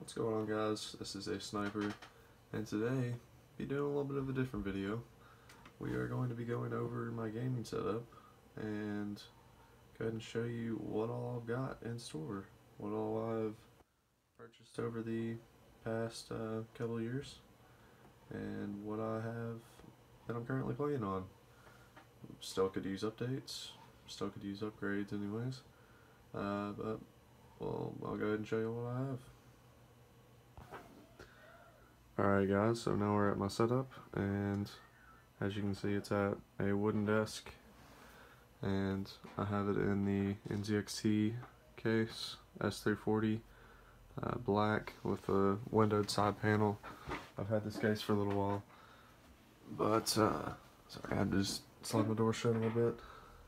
What's going on, guys? This is a Sniper, and today be doing a little bit of a different video. We are going to be going over my gaming setup and go ahead and show you what all I've got in store, what all I've purchased over the past couple of years, and what I have that I'm currently playing on. Still could use updates, still could use upgrades anyways, but well, I'll go ahead and show you what I have. Alright guys, so now we're at my setup, and as you can see it's at a wooden desk, and I have it in the NZXT case, S340, black with a windowed side panel. I've had this case for a little while, but sorry, I had to just slide my door shut a little bit.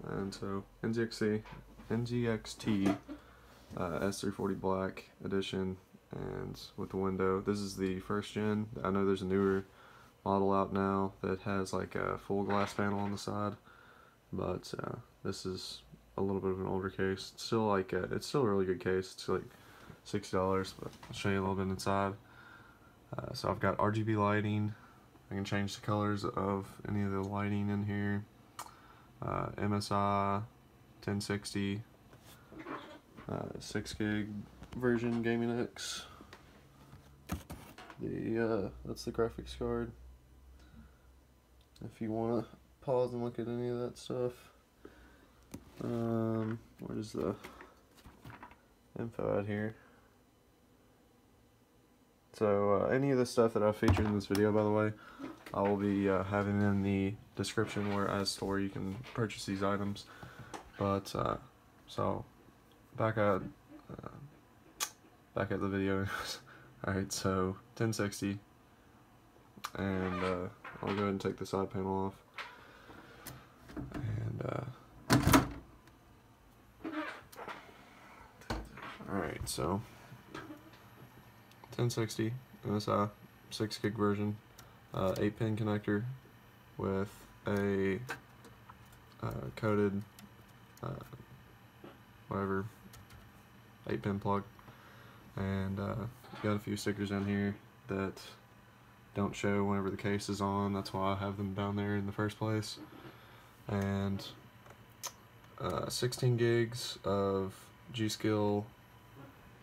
And so NZXT S340 black edition, and with the window. This is the first gen. I know there's a newer model out now that has like a full glass panel on the side, but this is a little bit of an older case. It's still like it's still a really good case. It's like $60, but I'll show you a little bit inside. So I've got RGB lighting. I can change the colors of any of the lighting in here. MSI 1060 6 gig version Gaming X. That's the graphics card. If you want to pause and look at any of that stuff, where's the info out here? So any of the stuff that I've featured in this video, by the way, I will be having in the description where as to where you can purchase these items. But so back at the video. Alright, so 1060, and I'll go ahead and take the side panel off, and alright, so 1060 MSI 6 gig version, 8-pin connector with a coded whatever 8-pin plug, and got a few stickers down here that don't show whenever the case is on. That's why I have them down there in the first place. And 16 gigs of G.Skill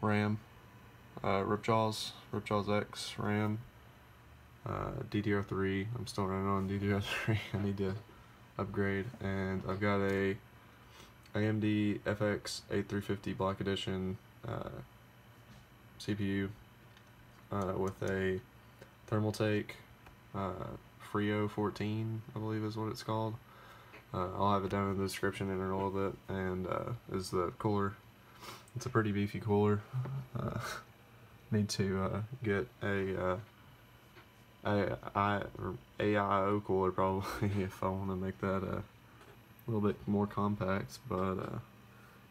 RAM, Ripjaws X RAM, DDR3. I'm still running on DDR3. I need to upgrade. And I've got a AMD FX 8350 Black Edition CPU with a Thermaltake Frio 14, I believe is what it's called. I'll have it down in the description in a little bit, and is the cooler. It's a pretty beefy cooler. Need to get a AIO cooler probably if I want to make that a little bit more compact, but you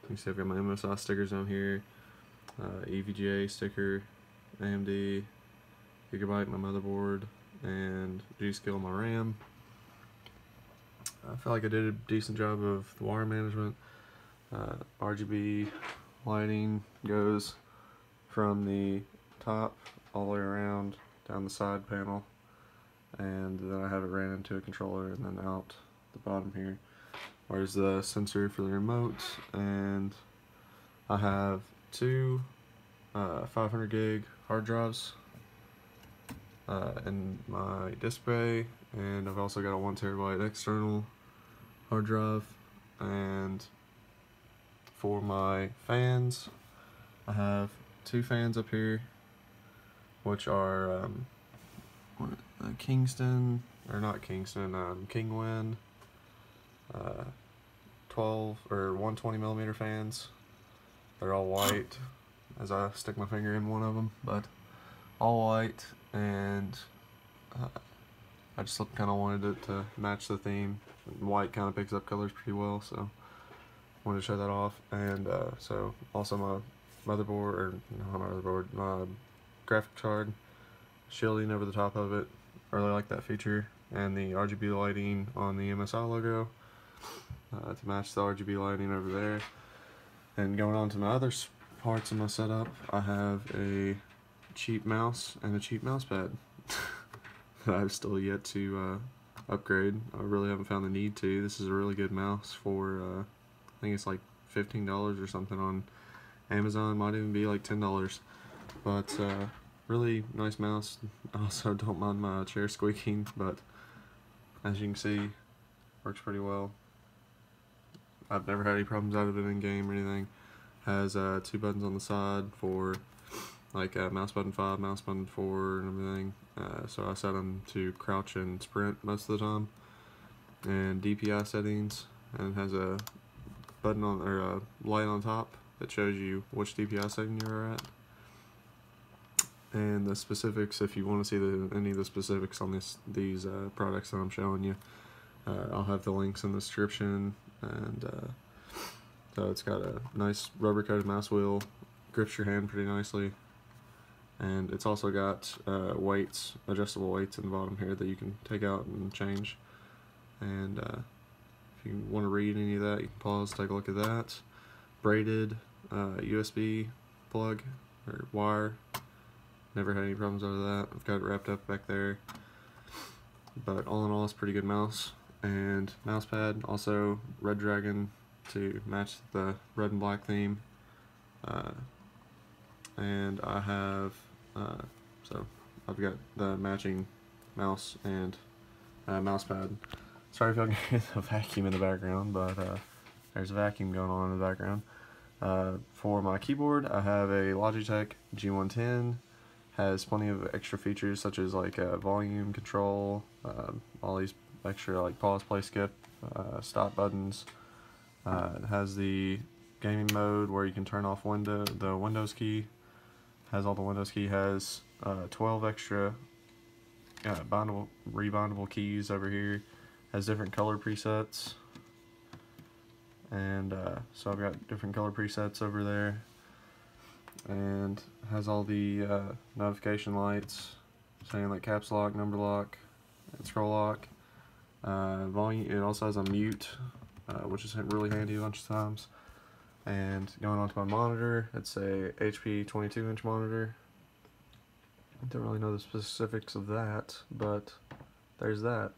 can see I've got my MSI stickers down here, EVGA sticker, AMD, Gigabyte my motherboard, and G.Skill my RAM. I feel like I did a decent job of the wire management. RGB lighting goes from the top all the way around down the side panel, and then I have it ran into a controller and then out the bottom here. Where's the sensor for the remote, and I have two 500 gig hard drives in my disk bay, and I've also got a 1 terabyte external hard drive. And for my fans, I have two fans up here, which are Kingston, or not Kingston, Kingwin 12 or 120 millimeter fans. They're all white, as I stick my finger in one of them, but all white, and I just kind of wanted it to match the theme. White kind of picks up colors pretty well, so wanted to show that off. And so also my motherboard, or not motherboard, my graphic card, shielding over the top of it. I really like that feature, and the RGB lighting on the MSI logo to match the RGB lighting over there. And going on to my other parts of my setup, I have a cheap mouse and a cheap mouse pad that I've still yet to upgrade. I really haven't found the need to. This is a really good mouse for, I think it's like $15 or something on Amazon, might even be like $10. But really nice mouse. I also don't mind my chair squeaking, but as you can see, works pretty well. I've never had any problems out of it in game or anything. Has 2 buttons on the side for like mouse button 5, mouse button 4, and everything. So I set them to crouch and sprint most of the time. And DPI settings, and it has a button on, or a light on top that shows you which DPI setting you're at. And the specifics, if you want to see any of the specifics on these products that I'm showing you, I'll have the links in the description. And so it's got a nice rubber coated mouse wheel, grips your hand pretty nicely, and it's also got weights, adjustable weights in the bottom here that you can take out and change. And if you want to read any of that, you can pause, take a look at that. Braided USB plug or wire. Never had any problems out of that. I've got it wrapped up back there. But all in all, it's a pretty good mouse. And mouse pad, also Red Dragon to match the red and black theme. And I have, so I've got the matching mouse and mouse pad. Sorry if y'all can hear the vacuum in the background, but there's a vacuum going on in the background. For my keyboard, I have a Logitech G110. Has plenty of extra features such as like volume control, all these extra like pause, play, skip, stop buttons. It has the gaming mode where you can turn off the Windows key. Has all the Windows key. Has 12 extra rebindable keys over here. Has different color presets, and so I've got different color presets over there. And has all the notification lights saying like caps lock, number lock, and scroll lock. Volume. It also has a mute, which is really handy a bunch of times. And going on to my monitor, it's a HP 22-inch monitor. I don't really know the specifics of that, but there's that.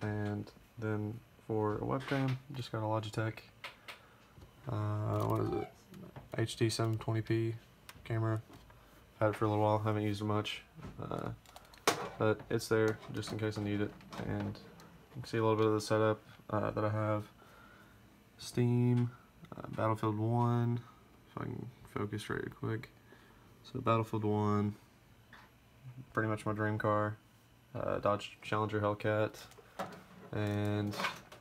And then for a webcam, just got a Logitech. What is it? HD 720p camera. Had it for a little while, haven't used it much, but it's there just in case I need it. And you can see a little bit of the setup that I have. Steam, Battlefield 1, if I can focus really quick. So Battlefield 1, pretty much my dream car. Dodge Challenger Hellcat. And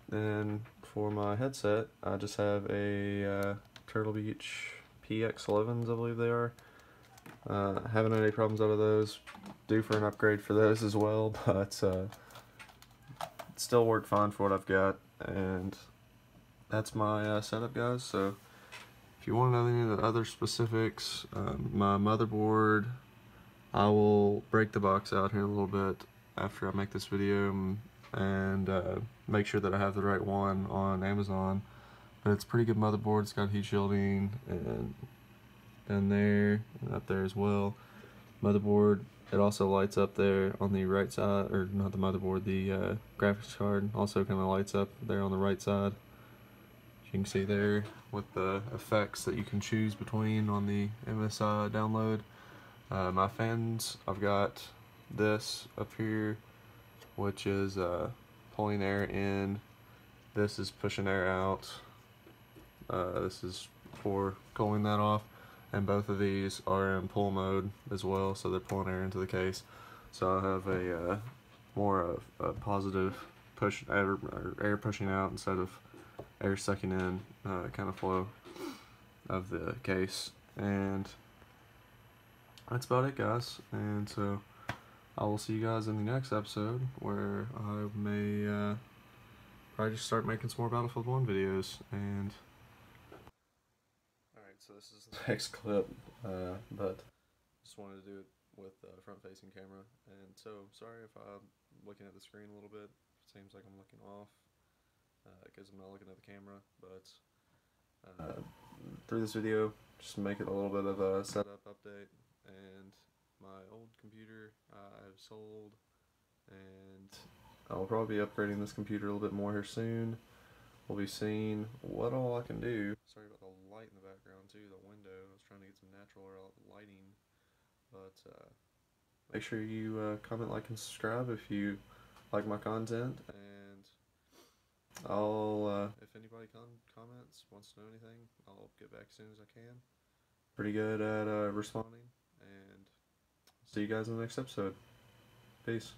then for my headset, I just have a Turtle Beach PX11s, I believe they are. Haven't had any problems out of those. Due for an upgrade for those as well, but it still worked fine for what I've got. And that's my setup, guys. So if you want to know any of the other specifics, my motherboard, I will break the box out here in a little bit after I make this video and make sure that I have the right one on Amazon. But it's a pretty good motherboard. It's got heat shielding and down there and up there as well. Motherboard, it also lights up there on the right side, or not the motherboard, the graphics card also kind of lights up there on the right side. You can see there with the effects that you can choose between on the MSI download. My fans, I've got this up here, which is pulling air in. This is pushing air out. This is for cooling that off. And both of these are in pull mode as well, so they're pulling air into the case. So I have a more of a positive push air pushing out instead of air sucking in kind of flow of the case. And that's about it, guys. And so I will see you guys in the next episode, where I may probably just start making some more Battlefield 1 videos. And alright, so this is the next clip, but just wanted to do it with front-facing camera. And so sorry if I'm looking at the screen a little bit. It seems like I'm looking off because I'm not looking at the camera. But through this video, just make it a little bit of a setup update and my old computer I've sold, and I'll probably be upgrading this computer a little bit more here soon. We'll be seeing what all I can do. Sorry about the light in the background too, the window. I was trying to get some natural lighting, but make sure you comment, like, and subscribe if you like my content, and I'll, if anybody comments, wants to know anything, I'll get back as soon as I can. Pretty good at responding, and see you guys in the next episode. Peace.